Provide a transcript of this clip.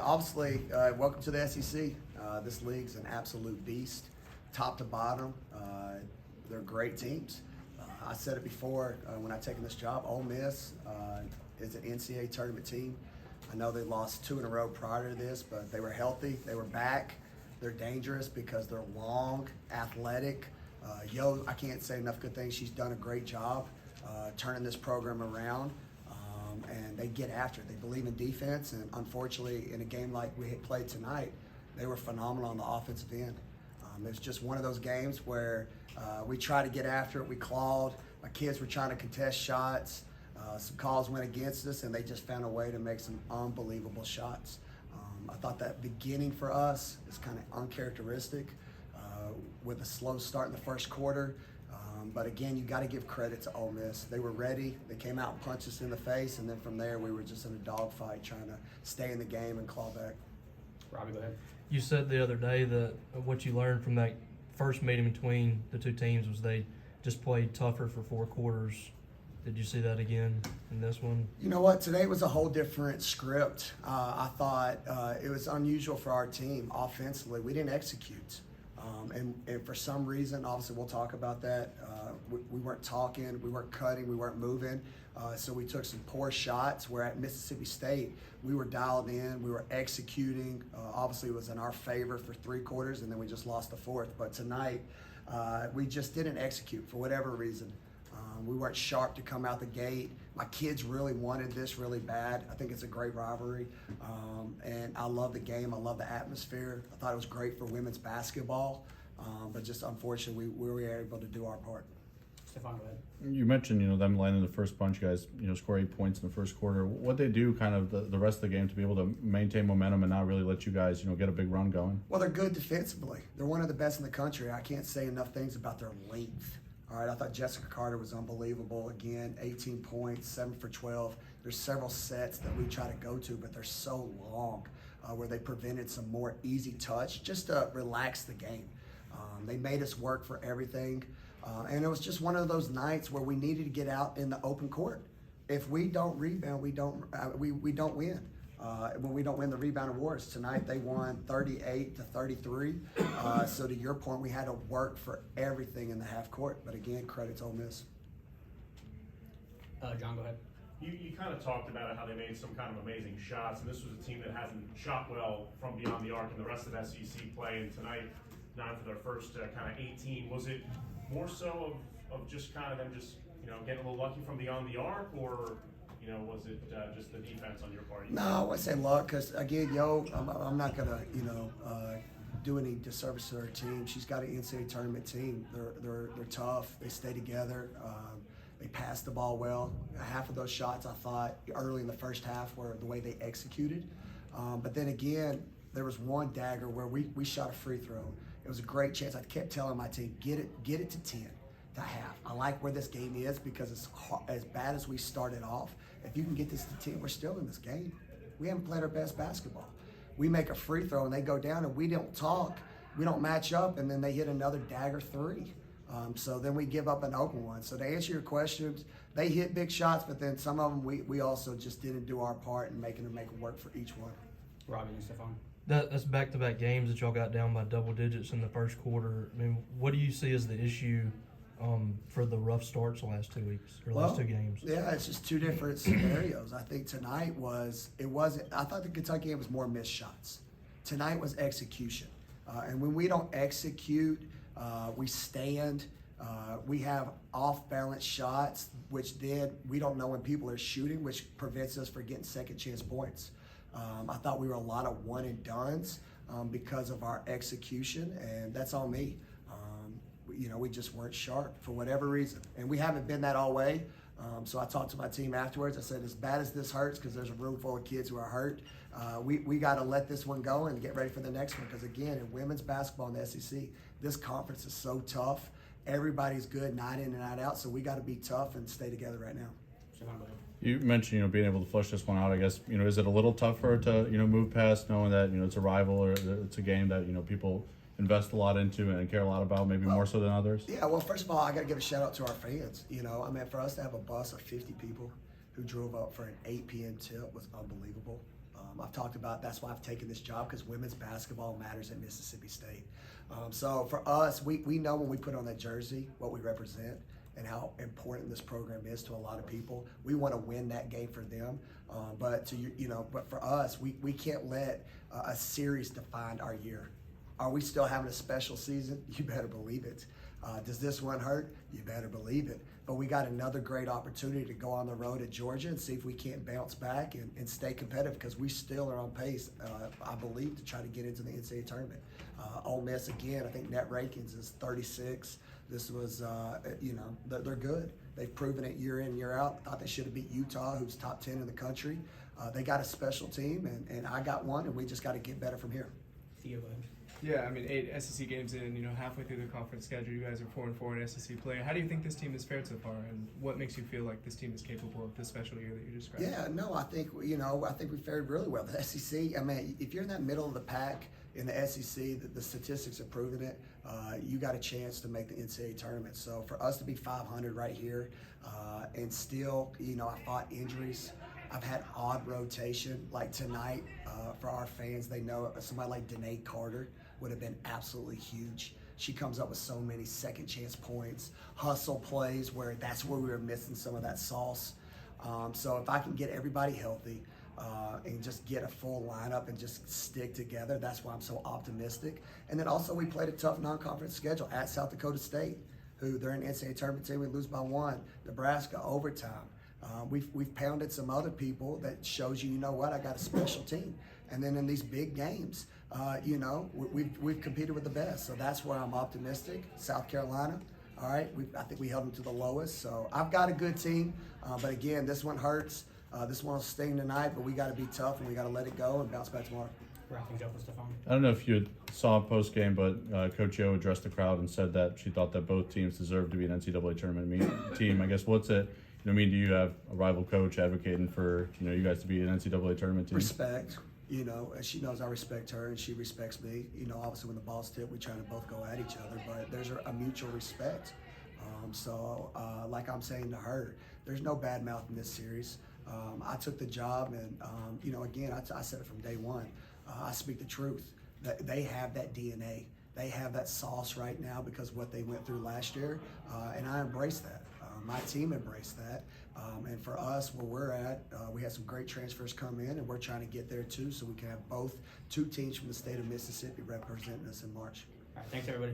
Obviously, welcome to the SEC. This league's an absolute beast, top to bottom. They're great teams. I said it before when I taken this job. Ole Miss is an NCAA tournament team. I know they lost 2 in a row prior to this, but they were healthy. They were back. They're dangerous because they're long, athletic. I can't say enough good things. She's done a great job turning this program around. And they get after it. They believe in defense, and unfortunately, in a game like we played tonight, they were phenomenal on the offensive end. It's just one of those games where we try to get after it. We clawed. My kids were trying to contest shots. Some calls went against us, and they just found a way to make some unbelievable shots. I thought that beginning for us is kind of uncharacteristic with a slow start in the first quarter. But again, you got to give credit to Ole Miss. They were ready. They came out and punched us in the face, and then from there, we were just in a dogfight trying to stay in the game and claw back. Robbie, go ahead. You said the other day that what you learned from that first meeting between the two teams was they just played tougher for 4 quarters. Did you see that again in this one? You know what? Today was a whole different script. I thought it was unusual for our team offensively. We didn't execute. And for some reason, obviously we'll talk about that, we weren't talking, we weren't cutting, we weren't moving. So we took some poor shots, where at Mississippi State, we were dialed in, we were executing. Obviously it was in our favor for 3 quarters, and then we just lost the 4th. But tonight, we just didn't execute for whatever reason. We weren't sharp to come out the gate. My kids really wanted this really bad. I think it's a great rivalry. And I love the game. I love the atmosphere. I thought it was great for women's basketball. But just unfortunately, we were able to do our part. Stefan, go ahead. You mentioned, them landing the first punch, guys, score 8 points in the first quarter. What they do kind of the rest of the game to be able to maintain momentum and not really let you guys, get a big run going? Well, they're good defensively. They're one of the best in the country. I can't say enough things about their length. All right, I thought Jessica Carter was unbelievable. Again, 18 points, 7 for 12. There's several sets that we try to go to, but they're so long where they prevented some more easy touch just to relax the game. They made us work for everything. And it was just one of those nights where we needed to get out in the open court. If we don't rebound, we don't win. When we don't win the rebound awards. Tonight they won 38-33. So to your point, we had to work for everything in the half court. But again, credit to Ole Miss. John, go ahead. You kind of talked about how they made some kind of amazing shots, and this was a team that hasn't shot well from beyond the arc in the rest of SEC play. And tonight, 9 for their first kind of 18. Was it more so of just kind of them just getting a little lucky from beyond the arc, or was it just the defense on your part? No, I wouldn't say luck, because again, I'm not gonna do any disservice to her team. She's got an NCAA tournament team. They're tough. They stay together. They pass the ball well. Half of those shots I thought early in the first half were the way they executed. But then again, there was one dagger where we shot a free throw. It was a great chance. I kept telling my team, get it to 10. To half. I like where this game is because it's as bad as we started off. If you can get this to 10, we're still in this game. We haven't played our best basketball. We make a free throw and they go down and we don't talk, we don't match up, and then they hit another dagger 3. So then we give up an open one. So to answer your questions, they hit big shots, but then some of them we also just didn't do our part in making them make it work for each one. Robbie and Stefan. That's back-to-back games that y'all got down by double digits in the first quarter. I mean, what do you see as the issue for the rough starts the last 2 weeks or last 2 games? Yeah, it's just 2 different scenarios. I think tonight I thought the Kentucky game was more missed shots. Tonight was execution. And when we don't execute, we stand. We have off-balance shots, which then we don't know when people are shooting, which prevents us from getting second chance points. I thought we were a lot of one and dones because of our execution, and that's on me. We just weren't sharp for whatever reason, and we haven't been that all way. So I talked to my team afterwards. I said, as bad as this hurts, because there's a room full of kids who are hurt, we got to let this one go and get ready for the next one. Because again, in women's basketball in the SEC, this conference is so tough. Everybody's good night in and night out, so we got to be tough and stay together right now. You mentioned, being able to flush this one out. I guess, is it a little tougher to, move past knowing that, it's a rival or it's a game that, people invest a lot into and care a lot about, maybe more so than others? Yeah, well, first of all, I got to give a shout out to our fans. For us to have a bus of 50 people who drove up for an 8 p.m. tip was unbelievable. I've talked about that's why I've taken this job, because women's basketball matters at Mississippi State. So for us, we know when we put on that jersey what we represent and how important this program is to a lot of people. We want to win that game for them, but for us, we can't let a series define our year. Are we still having a special season? You better believe it. Does this one hurt? You better believe it. But we got another great opportunity to go on the road at Georgia and see if we can't bounce back and stay competitive, because we still are on pace, I believe, to try to get into the NCAA tournament. Ole Miss, again, I think net rankings is 36. This was, they're good. They've proven it year in, year out. Thought they should have beat Utah, who's top 10 in the country. They got a special team, and I got one, and we just got to get better from here. Theo, go ahead. Yeah, I mean, 8 SEC games in, halfway through the conference schedule, you guys are 4-4 in SEC play. How do you think this team has fared so far, and what makes you feel like this team is capable of this special year that you described? Yeah, no, I think we fared really well. The SEC, I mean, if you're in that middle of the pack in the SEC, the statistics have proven it. You got a chance to make the NCAA tournament. So for us to be 500 right here, and still, I fought injuries. I've had odd rotation, like tonight. For our fans, they know somebody like Danae Carter would have been absolutely huge. She comes up with so many second chance points, hustle plays, where that's where we were missing some of that sauce. So if I can get everybody healthy and just get a full lineup and just stick together, that's why I'm so optimistic. And then also we played a tough non-conference schedule at South Dakota State, who they're an NCAA tournament team. We lose by 1. Nebraska, overtime. We've pounded some other people that shows you know what, I got a special team. And then in these big games, we've competed with the best. So that's where I'm optimistic. South Carolina, all right, I think we held them to the lowest. So I've got a good team, but again, this one hurts. This one will sting tonight, but we got to be tough and we got to let it go and bounce back tomorrow. Wrapping things up with Stefan. I don't know if you saw post game, but Coach Yo addressed the crowd and said that she thought that both teams deserved to be an NCAA tournament team. I guess what's it? Do you have a rival coach advocating for you guys to be an NCAA tournament team? Respect. She knows I respect her and she respects me. Obviously when the ball's tipped, we try to both go at each other, but there's a mutual respect. Like I'm saying to her, there's no bad mouth in this series. I took the job and, again, I said it from day one. I speak the truth. They have that DNA. They have that sauce right now because of what they went through last year, and I embrace that. My team embraced that. And for us, where we're at, we had some great transfers come in, and we're trying to get there too, so we can have two teams from the state of Mississippi representing us in March. All right, thanks everybody.